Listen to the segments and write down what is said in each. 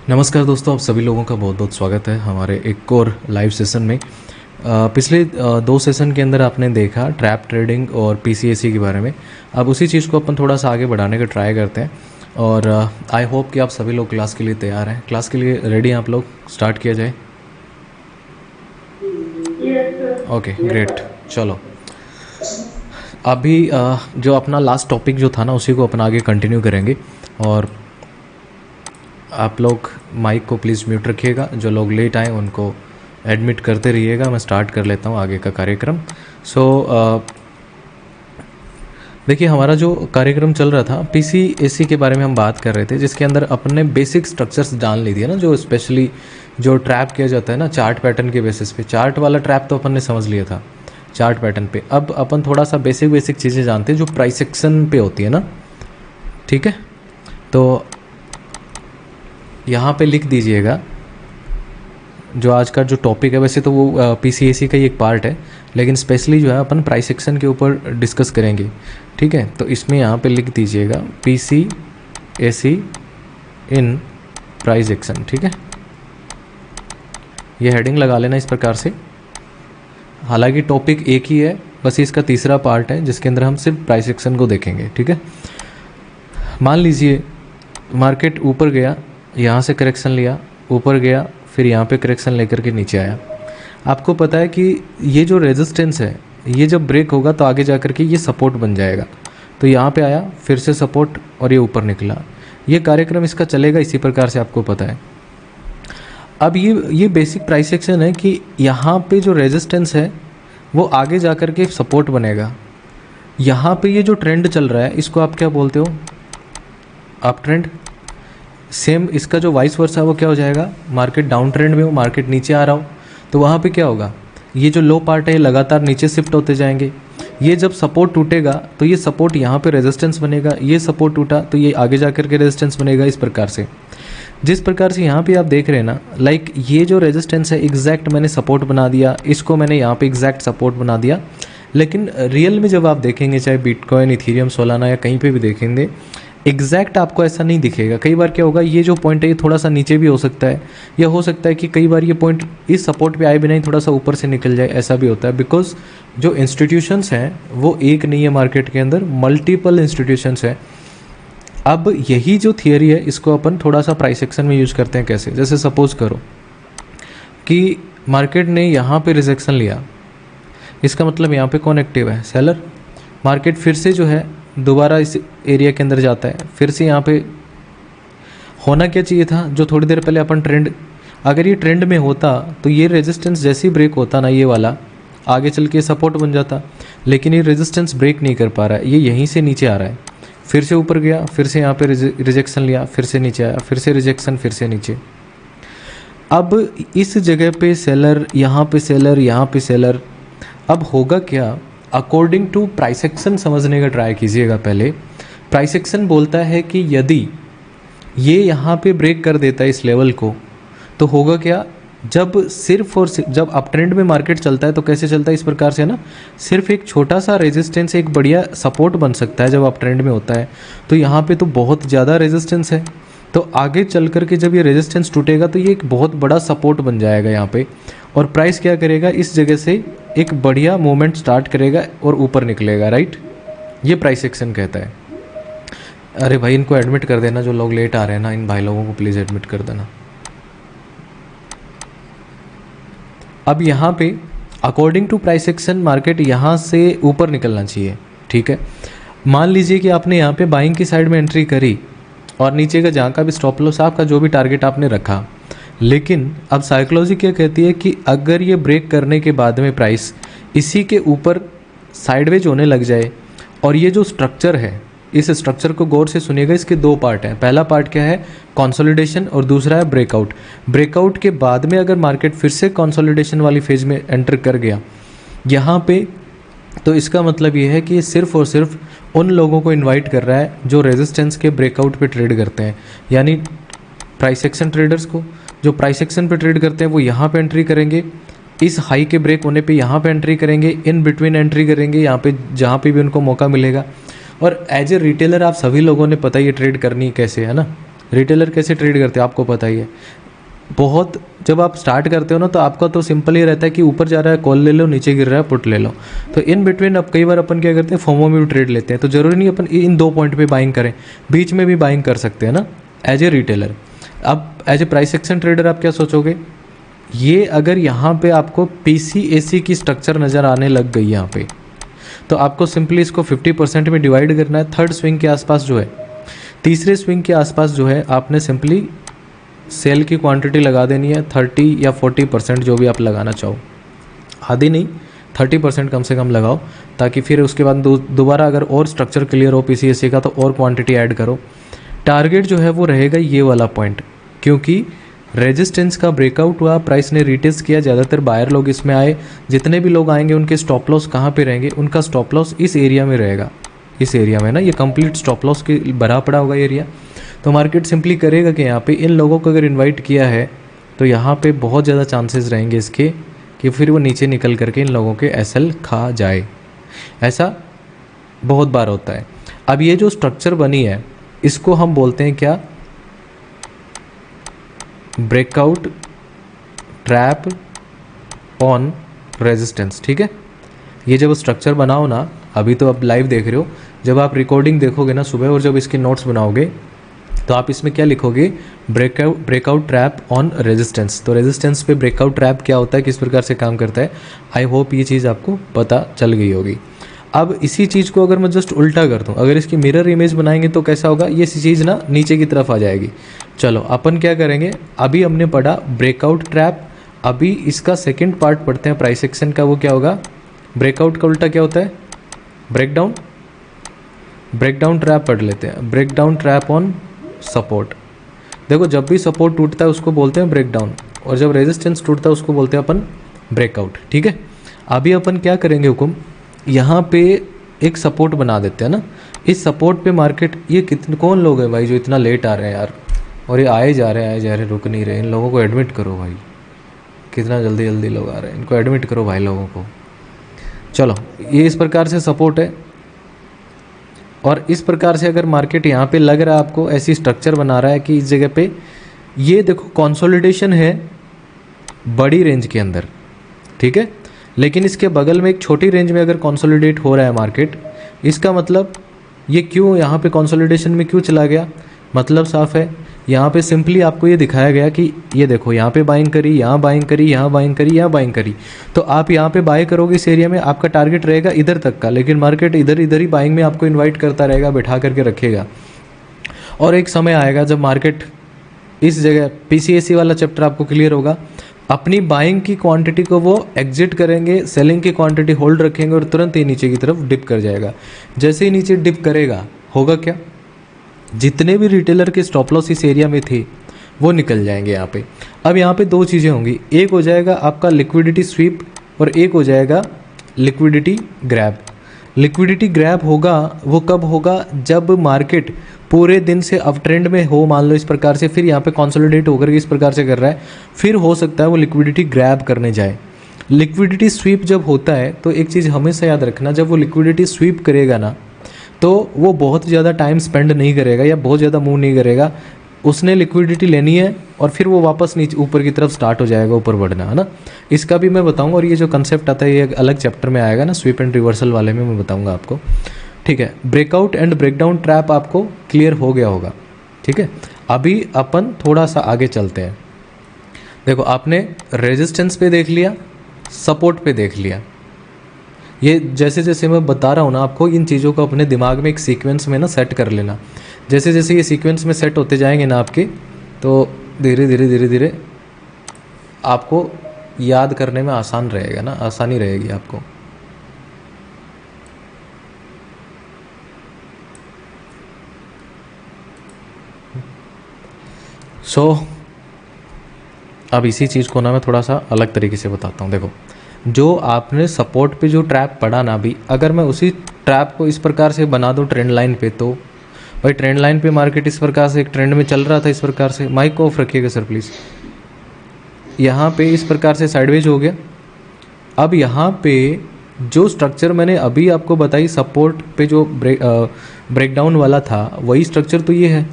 नमस्कार दोस्तों, आप सभी लोगों का बहुत बहुत स्वागत है हमारे एक और लाइव सेशन में। पिछले दो सेशन के अंदर आपने देखा ट्रैप ट्रेडिंग और पीसीएसी के बारे में। अब उसी चीज़ को अपन थोड़ा सा आगे बढ़ाने का ट्राई करते हैं और आई होप कि आप सभी लोग क्लास के लिए तैयार हैं। क्लास के लिए रेडी हैं आप लोग? स्टार्ट किया जाए। Okay great. चलो अभी जो अपना लास्ट टॉपिक जो था ना उसी को अपन आगे कंटिन्यू करेंगे। और आप लोग माइक को प्लीज़ म्यूट रखिएगा। जो लोग लेट आए उनको एडमिट करते रहिएगा। मैं स्टार्ट कर लेता हूँ आगे का कार्यक्रम। देखिए, हमारा जो कार्यक्रम चल रहा था पीसीएसी के बारे में हम बात कर रहे थे, जिसके अंदर अपने बेसिक स्ट्रक्चर्स जान ली दिए ना, जो स्पेशली जो ट्रैप किया जाता है ना चार्ट पैटर्न के बेसिस पे। चार्ट वाला ट्रैप तो अपन ने समझ लिया था चार्ट पैटर्न पे। अब अपन थोड़ा सा बेसिक चीज़ें जानते हैं जो प्राइस एक्शन पे होती है ना। ठीक है, तो यहाँ पे लिख दीजिएगा जो आज का जो टॉपिक है। वैसे तो वो पीसीएसी का ही एक पार्ट है, लेकिन स्पेशली जो है अपन प्राइस एक्शन के ऊपर डिस्कस करेंगे। ठीक है, तो इसमें यहाँ पे लिख दीजिएगा पीसीएसी इन प्राइस एक्शन। ठीक है, ये हेडिंग लगा लेना इस प्रकार से। हालांकि टॉपिक एक ही है, बस इसका तीसरा पार्ट है जिसके अंदर हम सिर्फ प्राइस एक्शन को देखेंगे। ठीक है, मान लीजिए मार्केट ऊपर गया, यहाँ से करेक्शन लिया, ऊपर गया, फिर यहाँ पे करेक्शन लेकर के नीचे आया। आपको पता है कि ये जो रेजिस्टेंस है ये जब ब्रेक होगा तो आगे जा कर के ये सपोर्ट बन जाएगा। तो यहाँ पे आया, फिर से सपोर्ट और ये ऊपर निकला। ये कार्यक्रम इसका चलेगा इसी प्रकार से, आपको पता है। अब ये बेसिक प्राइस एक्शन है कि यहाँ पे जो रेजिस्टेंस है वो आगे जा कर के सपोर्ट बनेगा। यहाँ पे ये जो ट्रेंड चल रहा है इसको आप क्या बोलते हो? Up trend. सेम इसका जो वाइस वर्सा है वो क्या हो जाएगा? मार्केट डाउन ट्रेंड में हो, मार्केट नीचे आ रहा हो, तो वहाँ पे क्या होगा? ये जो लो पार्ट है ये लगातार नीचे शिफ्ट होते जाएंगे। ये जब सपोर्ट टूटेगा तो ये सपोर्ट यहाँ पे रेजिस्टेंस बनेगा, ये सपोर्ट टूटा तो ये आगे जा कर के रेजिस्टेंस बनेगा। इस प्रकार से, जिस प्रकार से यहाँ पे आप देख रहे हैं ना, लाइक ये जो रेजिस्टेंस है एग्जैक्ट मैंने सपोर्ट बना दिया, इसको मैंने यहाँ पे एग्जैक्ट सपोर्ट बना दिया। लेकिन रियल में जब आप देखेंगे, चाहे बिटकॉइन, इथेरियम, सोलाना या कहीं पे भी देखेंगे, एग्जैक्ट आपको ऐसा नहीं दिखेगा। कई बार क्या होगा, ये जो पॉइंट है ये थोड़ा सा नीचे भी हो सकता है, या हो सकता है कि कई बार ये पॉइंट इस सपोर्ट पे आए भी नहीं, थोड़ा सा ऊपर से निकल जाए, ऐसा भी होता है। बिकॉज जो इंस्टीट्यूशंस हैं वो एक नहीं है, मार्केट के अंदर मल्टीपल इंस्टीट्यूशंस हैं। अब यही जो थियरी है इसको अपन थोड़ा सा प्राइस एक्शन में यूज़ करते हैं। कैसे? जैसे सपोज करो कि मार्केट ने यहाँ पे रिजेक्शन लिया, इसका मतलब यहाँ पे कौन एक्टिव है? सेलर। मार्केट फिर से जो है दोबारा इस एरिया के अंदर जाता है, फिर से यहाँ पे होना क्या चाहिए था? जो थोड़ी देर पहले अपन ट्रेंड, अगर ये ट्रेंड में होता तो ये रेजिस्टेंस जैसे ही ब्रेक होता ना, ये वाला आगे चल के सपोर्ट बन जाता। लेकिन ये रेजिस्टेंस ब्रेक नहीं कर पा रहा है, ये यहीं से नीचे आ रहा है, फिर से ऊपर गया, फिर से यहाँ पे रिजेक्शन लिया, फिर से नीचे आया, फिर से रिजेक्शन, फिर से नीचे। अब इस जगह पे सेलर, यहाँ पे सेलर, यहाँ पे सेलर। अब होगा क्या? अकॉर्डिंग टू प्राइस एक्शन समझने का ट्राई कीजिएगा पहले। प्राइस एक्शन बोलता है कि यदि ये यहाँ पे ब्रेक कर देता है इस लेवल को, तो होगा क्या? जब सिर्फ और सिर्फ जब अप ट्रेंड में मार्केट चलता है तो कैसे चलता है? इस प्रकार से ना, सिर्फ एक छोटा सा रेजिस्टेंस एक बढ़िया सपोर्ट बन सकता है जब अप ट्रेंड में होता है। तो यहाँ पे तो बहुत ज़्यादा रेजिस्टेंस है, तो आगे चल कर के जब ये रेजिस्टेंस टूटेगा तो ये एक बहुत बड़ा सपोर्ट बन जाएगा यहाँ पे। और प्राइस क्या करेगा? इस जगह से एक बढ़िया मूवमेंट स्टार्ट करेगा और ऊपर निकलेगा। राइट, ये प्राइस एक्शन कहता है। अरे भाई, इनको एडमिट कर देना, जो लोग लेट आ रहे हैं ना, इन भाई लोगों को प्लीज़ एडमिट कर देना। अब यहाँ पे according to price action market यहाँ से ऊपर निकलना चाहिए। ठीक है, मान लीजिए कि आपने यहाँ पे बाइंग की साइड में एंट्री करी और नीचे का जहाँ का भी स्टॉप लॉस, आपका जो भी टारगेट आपने रखा, लेकिन अब साइकोलॉजी क्या कहती है कि अगर ये ब्रेक करने के बाद में प्राइस इसी के ऊपर साइडवेज होने लग जाए, और ये जो स्ट्रक्चर है, इस स्ट्रक्चर को गौर से सुनिएगा, इसके दो पार्ट हैं। पहला पार्ट क्या है? कंसोलिडेशन, और दूसरा है ब्रेकआउट। ब्रेकआउट के बाद में अगर मार्केट फिर से कंसोलिडेशन वाली फेज में एंटर कर गया यहाँ पे, तो इसका मतलब ये है कि ये सिर्फ और सिर्फ उन लोगों को इनवाइट कर रहा है जो रेजिस्टेंस के ब्रेकआउट पे ट्रेड करते हैं, यानी प्राइस एक्शन ट्रेडर्स को। जो प्राइस एक्शन पे ट्रेड करते हैं वो यहाँ पे एंट्री करेंगे, इस हाई के ब्रेक होने पे यहाँ पे एंट्री करेंगे, इन बिटवीन एंट्री करेंगे यहाँ पे जहाँ पे भी उनको मौका मिलेगा। और एज ए रिटेलर आप सभी लोगों ने पता ही ट्रेड करनी कैसे है ना, रिटेलर कैसे ट्रेड करते हैं आपको पता ही है। बहुत जब आप स्टार्ट करते हो ना तो आपका तो सिंपल ही रहता है कि ऊपर जा रहा है कॉल ले लो, नीचे गिर रहा है पुट ले लो। तो इन बिटवीन अब कई बार अपन क्या करते हैं, फोमो में भी ट्रेड लेते हैं। तो ज़रूरी नहीं अपन इन 2 पॉइंट पे बाइंग करें, बीच में भी बाइंग कर सकते हैं ना एज ए रिटेलर। अब as a price action trader आप क्या सोचोगे, ये अगर यहाँ पे आपको PCAC की स्ट्रक्चर नज़र आने लग गई यहाँ पे, तो आपको सिंपली इसको 50% में डिवाइड करना है। थर्ड स्विंग के आसपास जो है, तीसरे स्विंग के आसपास जो है, आपने सिंपली सेल की क्वांटिटी लगा देनी है 30 या 40%, जो भी आप लगाना चाहो, आधी नहीं 30% कम से कम लगाओ, ताकि फिर उसके बाद दोबारा अगर और स्ट्रक्चर क्लियर हो PCAC का तो और क्वांटिटी ऐड करो। टारगेट जो है वो रहेगा ये वाला पॉइंट, क्योंकि रेजिस्टेंस का ब्रेकआउट हुआ, प्राइस ने रिटेस्ट किया, ज़्यादातर बायर लोग इसमें आए। जितने भी लोग आएंगे उनके स्टॉप लॉस कहाँ पे रहेंगे, उनका स्टॉप लॉस इस एरिया में रहेगा, इस एरिया में ना, ये कंप्लीट स्टॉप लॉस के भरा पड़ा होगा एरिया। तो मार्केट सिंपली करेगा कि यहाँ पे इन लोगों को अगर इनवाइट किया है तो यहाँ पे बहुत ज़्यादा चांसेस रहेंगे इसके कि फिर वो नीचे निकल करके इन लोगों के SL खा जाए। ऐसा बहुत बार होता है। अब ये जो स्ट्रक्चर बनी है इसको हम बोलते हैं क्या, ब्रेकआउट ट्रैप ऑन रेजिस्टेंस। ठीक है, ये जब स्ट्रक्चर बनाओ ना, अभी तो अब लाइव देख रहे हो, जब आप रिकॉर्डिंग देखोगे ना सुबह और जब इसके नोट्स बनाओगे तो आप इसमें क्या लिखोगे, ब्रेकआउट ट्रैप ऑन रेजिस्टेंस। तो रेजिस्टेंस पे ब्रेकआउट ट्रैप क्या होता है, किस प्रकार से काम करता है, आई होप ये चीज़ आपको पता चल गई होगी। अब इसी चीज़ को अगर मैं जस्ट उल्टा कर दूँ, अगर इसकी मिरर इमेज बनाएंगे तो कैसा होगा, ये चीज़ ना नीचे की तरफ आ जाएगी। चलो अपन क्या करेंगे, अभी हमने पढ़ा ब्रेकआउट ट्रैप, अभी इसका सेकेंड पार्ट पढ़ते हैं प्राइस एक्शन का। वो क्या होगा, ब्रेकआउट का उल्टा क्या होता है, ब्रेकडाउन। ब्रेकडाउन ट्रैप पढ़ लेते हैं, ब्रेकडाउन ट्रैप ऑन सपोर्ट। देखो जब भी सपोर्ट टूटता है उसको बोलते हैं ब्रेकडाउन, और जब रेजिस्टेंस टूटता है उसको बोलते हैं अपन ब्रेकआउट। ठीक है, अभी अपन क्या करेंगे हुकुम, यहाँ पे एक सपोर्ट बना देते हैं ना। इस सपोर्ट पे मार्केट, ये कितने कौन लोग हैं भाई जो इतना लेट आ रहे हैं यार, और ये आए जा रहे रुक नहीं रहे। इन लोगों को एडमिट करो भाई, कितना जल्दी जल्दी लोग आ रहे हैं, इनको एडमिट करो भाई लोगों को। चलो ये इस प्रकार से सपोर्ट है, और इस प्रकार से अगर मार्केट यहाँ पे लग रहा है आपको, ऐसी स्ट्रक्चर बना रहा है कि इस जगह पे ये देखो कंसोलिडेशन है बड़ी रेंज के अंदर। ठीक है, लेकिन इसके बगल में एक छोटी रेंज में अगर कंसोलिडेट हो रहा है मार्केट, इसका मतलब ये क्यों यहाँ पे कंसोलिडेशन में क्यों चला गया, मतलब साफ है। यहाँ पे सिंपली आपको ये दिखाया गया कि ये देखो यहाँ पे बाइंग करी, यहाँ बाइंग करी, यहाँ बाइंग करी, यहाँ बाइंग करी, तो आप यहाँ पे बाय करोगे इस एरिया में, आपका टारगेट रहेगा इधर तक का, लेकिन मार्केट इधर ही बाइंग में आपको इन्वाइट करता रहेगा, बैठा करके रखेगा। और एक समय आएगा जब मार्केट इस जगह PCAC वाला चैप्टर आपको क्लियर होगा, अपनी बाइंग की क्वांटिटी को वो एग्जिट करेंगे, सेलिंग की क्वांटिटी होल्ड रखेंगे और तुरंत ही नीचे की तरफ डिप कर जाएगा। जैसे ही नीचे डिप करेगा होगा क्या, जितने भी रिटेलर के स्टॉप लॉस इस एरिया में थे वो निकल जाएंगे यहाँ पे। अब यहाँ पे 2 चीज़ें होंगी, एक हो जाएगा आपका लिक्विडिटी स्वीप और एक हो जाएगा लिक्विडिटी ग्रैब। लिक्विडिटी ग्रैब होगा वो कब होगा, जब मार्केट पूरे दिन से अप ट्रेंड में हो, मान लो इस प्रकार से, फिर यहाँ पे कंसोलिडेट होकर के इस प्रकार से कर रहा है, फिर हो सकता है वो लिक्विडिटी ग्रैब करने जाए। लिक्विडिटी स्वीप जब होता है तो एक चीज़ हमेशा याद रखना, जब वो लिक्विडिटी स्वीप करेगा ना तो वो बहुत ज़्यादा टाइम स्पेंड नहीं करेगा या बहुत ज़्यादा मूव नहीं करेगा, उसने लिक्विडिटी लेनी है और फिर वो वापस नीचे ऊपर की तरफ स्टार्ट हो जाएगा, ऊपर बढ़ना है ना। इसका भी मैं बताऊंगा, और ये जो कंसेप्ट आता है ये एक अलग चैप्टर में आएगा ना, स्वीप एंड रिवर्सल वाले में मैं बताऊंगा आपको। ठीक है, ब्रेकआउट एंड ब्रेकडाउन ट्रैप आपको क्लियर हो गया होगा। ठीक है, अभी अपन थोड़ा सा आगे चलते हैं। देखो आपने रेजिस्टेंस पे देख लिया, सपोर्ट पे देख लिया, ये जैसे जैसे मैं बता रहा हूँ ना आपको, इन चीज़ों को अपने दिमाग में एक सीक्वेंस में ना सेट कर लेना। जैसे जैसे ये सीक्वेंस में सेट होते जाएंगे ना आपके, तो धीरे धीरे आपको याद करने में आसान रहेगा ना, आसानी रहेगी आपको। अब इसी चीज़ को ना मैं थोड़ा सा अलग तरीके से बताता हूँ। देखो जो आपने सपोर्ट पे जो ट्रैप पढ़ा ना अभी, अगर मैं उसी ट्रैप को इस प्रकार से बना दूँ ट्रेंड लाइन पे, तो भाई ट्रेंड लाइन पे मार्केट इस प्रकार से एक ट्रेंड में चल रहा था, इस प्रकार से, माइक को ऑफ रखिएगा सर प्लीज़, यहाँ पे इस प्रकार से साइडवेज हो गया। अब यहाँ पे जो स्ट्रक्चर मैंने अभी आपको बताई सपोर्ट पे जो ब्रेकडाउन वाला था, वही स्ट्रक्चर तो ये है।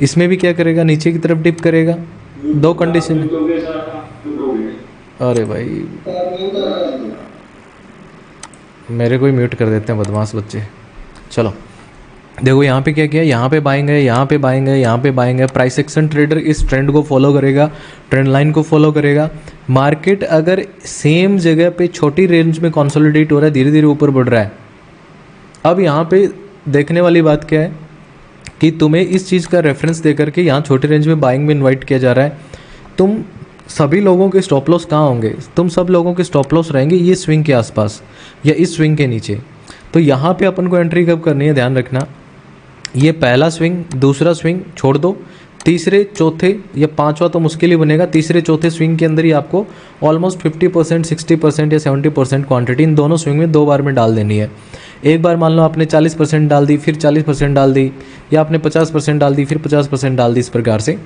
इसमें भी क्या करेगा, नीचे की तरफ डिप करेगा। दो कंडीशन है। अरे भाई मेरे को ही म्यूट कर देते हैं बदमाश बच्चे। चलो देखो यहाँ पे क्या किया, यहाँ पे बाइंग है, यहाँ पे बाइंग है, यहाँ पे बाइंग है। प्राइस एक्शन ट्रेडर इस ट्रेंड को फॉलो करेगा, ट्रेंड लाइन को फॉलो करेगा। मार्केट अगर सेम जगह पे छोटी रेंज में कंसोलिडेट हो रहा है, धीरे धीरे ऊपर बढ़ रहा है। अब यहाँ पे देखने वाली बात क्या है कि तुम्हें इस चीज़ का रेफरेंस दे करके यहाँ छोटी रेंज में बाइंग में इन्वाइट किया जा रहा है। तुम सभी लोगों के स्टॉप लॉस कहाँ होंगे, तुम सब लोगों के स्टॉप लॉस रहेंगे ये स्विंग के आसपास या इस स्विंग के नीचे। तो यहाँ पे अपन को एंट्री कब करनी है, ध्यान रखना। ये पहला स्विंग, दूसरा स्विंग छोड़ दो, तीसरे चौथे या पांचवा तो मुश्किल ही बनेगा, तीसरे चौथे स्विंग के अंदर ही आपको ऑलमोस्ट 50%, 60% या 70% क्वांटिटी इन दोनों स्विंग में 2 बार में डाल देनी है। एक बार मान लो आपने 40% डाल दी, फिर 40% डाल दी, या आपने 50% डाल दी, फिर 50% डाल दी। इस प्रकार से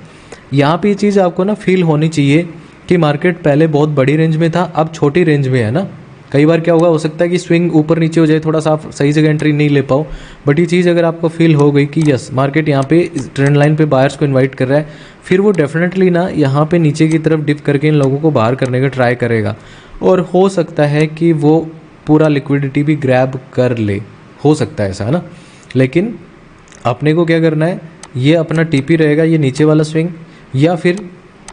यहाँ पे ये चीज़ आपको ना फील होनी चाहिए कि मार्केट पहले बहुत बड़ी रेंज में था, अब छोटी रेंज में है ना। कई बार क्या होगा, हो सकता है कि स्विंग ऊपर नीचे हो जाए, थोड़ा सा आप सही जगह एंट्री नहीं ले पाओ। बट ये चीज़ अगर आपको फील हो गई कि यस मार्केट यहाँ पे ट्रेंड लाइन पे बायर्स को इनवाइट कर रहा है, फिर वो डेफिनेटली ना यहाँ पे नीचे की तरफ डिप करके इन लोगों को बाहर करने का ट्राई करेगा। और हो सकता है कि वो पूरा लिक्विडिटी भी ग्रैब कर ले, हो सकता है ऐसा, है ना। लेकिन अपने को क्या करना है, ये अपना टीपी रहेगा, ये नीचे वाला स्विंग या फिर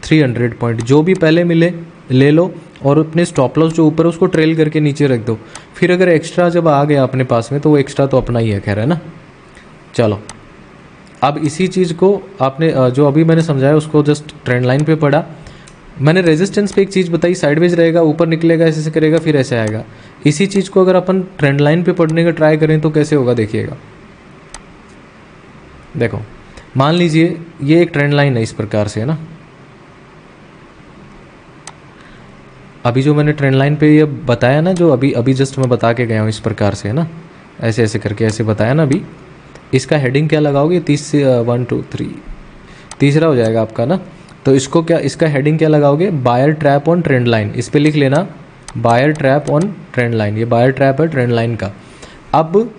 300 पॉइंट जो भी पहले मिले ले लो, और अपने स्टॉप लॉस जो ऊपर है उसको ट्रेल करके नीचे रख दो। फिर अगर एक्स्ट्रा जब आ गया अपने पास में तो वो एक्स्ट्रा तो अपना ही है, खैर, है ना। चलो अब इसी चीज़ को आपने जो अभी मैंने समझाया उसको जस्ट ट्रेंड लाइन पे पढ़ा। मैंने रेजिस्टेंस पे एक चीज़ बताई, साइडवेज रहेगा, ऊपर निकलेगा, ऐसे से करेगा, फिर ऐसे आएगा। इसी चीज़ को अगर अपन ट्रेंड लाइन पे पढ़ने का ट्राई करें तो कैसे होगा, देखिएगा। देखो मान लीजिए ये एक ट्रेंड लाइन है इस प्रकार से, है ना। अभी जो मैंने ट्रेंड लाइन पे ये बताया ना, जो अभी जस्ट मैं बता के गया हूँ इस प्रकार से, है ना, ऐसे ऐसे करके ऐसे बताया ना अभी। इसका हेडिंग क्या लगाओगे, 1 2 3 तीसरा हो जाएगा आपका ना। तो इसको क्या, इसका हेडिंग क्या लगाओगे, buyer trap on trend line. इस पे लिख लेना buyer trap on trend line. ये बायर ट्रैप है ट्रेंड लाइन का। अब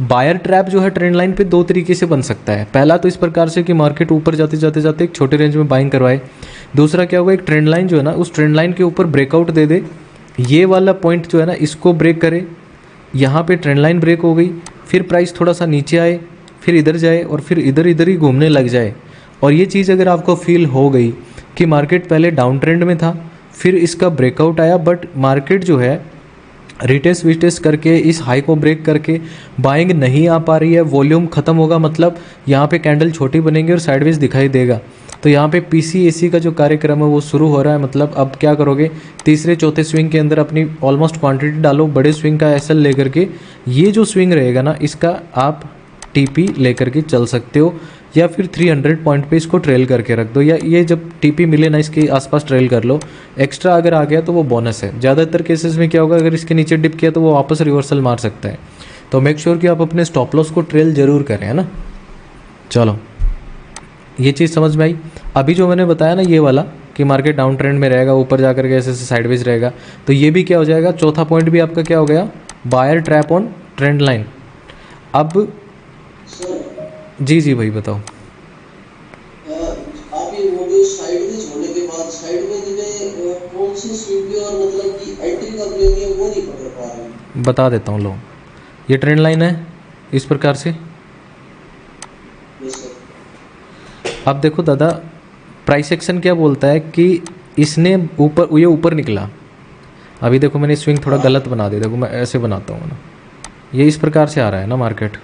बायर ट्रैप जो है ट्रेंड लाइन पे 2 तरीके से बन सकता है। पहला तो इस प्रकार से कि मार्केट ऊपर जाते जाते जाते एक छोटे रेंज में बाइंग करवाए। दूसरा क्या होगा, एक ट्रेंड लाइन जो है ना उस ट्रेंड लाइन के ऊपर ब्रेकआउट दे दे, ये वाला पॉइंट जो है ना इसको ब्रेक करे, यहाँ पे ट्रेंड लाइन ब्रेक हो गई, फिर प्राइस थोड़ा सा नीचे आए, फिर इधर जाए और फिर इधर इधर ही घूमने लग जाए। और ये चीज़ अगर आपको फील हो गई कि मार्केट पहले डाउन ट्रेंड में था, फिर इसका ब्रेकआउट आया, बट मार्केट जो है रिटेस्ट विटेस्ट करके इस हाई को ब्रेक करके बाइंग नहीं आ पा रही है, वॉल्यूम ख़त्म होगा, मतलब यहाँ पे कैंडल छोटी बनेंगी और साइडवेज दिखाई देगा। तो यहाँ पे पीसीएसी का जो कार्यक्रम है वो शुरू हो रहा है। मतलब अब क्या करोगे, तीसरे चौथे स्विंग के अंदर अपनी ऑलमोस्ट क्वांटिटी डालो, बड़े स्विंग का एसएल लेकर के, ये जो स्विंग रहेगा ना इसका आप टीपी लेकर के चल सकते हो, या फिर 300 पॉइंट पे इसको ट्रेल करके रख दो, या ये जब टीपी मिले ना इसके आसपास ट्रेल कर लो। एक्स्ट्रा अगर आ गया तो वो बोनस है। ज़्यादातर केसेस में क्या होगा, अगर इसके नीचे डिप किया तो वो वापस रिवर्सल मार सकता है। तो मेक श्योर कि आप अपने स्टॉप लॉस को ट्रेल जरूर करें, है ना। चलो ये चीज़ समझ में आई। अभी जो मैंने बताया ना ये वाला कि मार्केट डाउन ट्रेंड में रहेगा, ऊपर जाकर के ऐसे ऐसे साइडवेज रहेगा, तो ये भी क्या हो जाएगा, चौथा पॉइंट भी आपका क्या हो गया, buyer trap on trend line. अब जी जी भाई बताओ। आप ये वो जो साइडवेज होने के बाद साइडवेज में कौन सी स्विंग पे और मतलब कि एंट्री कब लेनी है वो नहीं पकड़ पा रहे हैं। बता देता हूँ, लो ये ट्रेंड लाइन है इस प्रकार से। अब देखो दादा, प्राइस एक्शन क्या बोलता है कि इसने ऊपर, ये ऊपर निकला। अभी देखो मैंने स्विंग थोड़ा गलत बना दिया, देखो मैं ऐसे बनाता हूँ ना, ये इस प्रकार से आ रहा है ना मार्केट।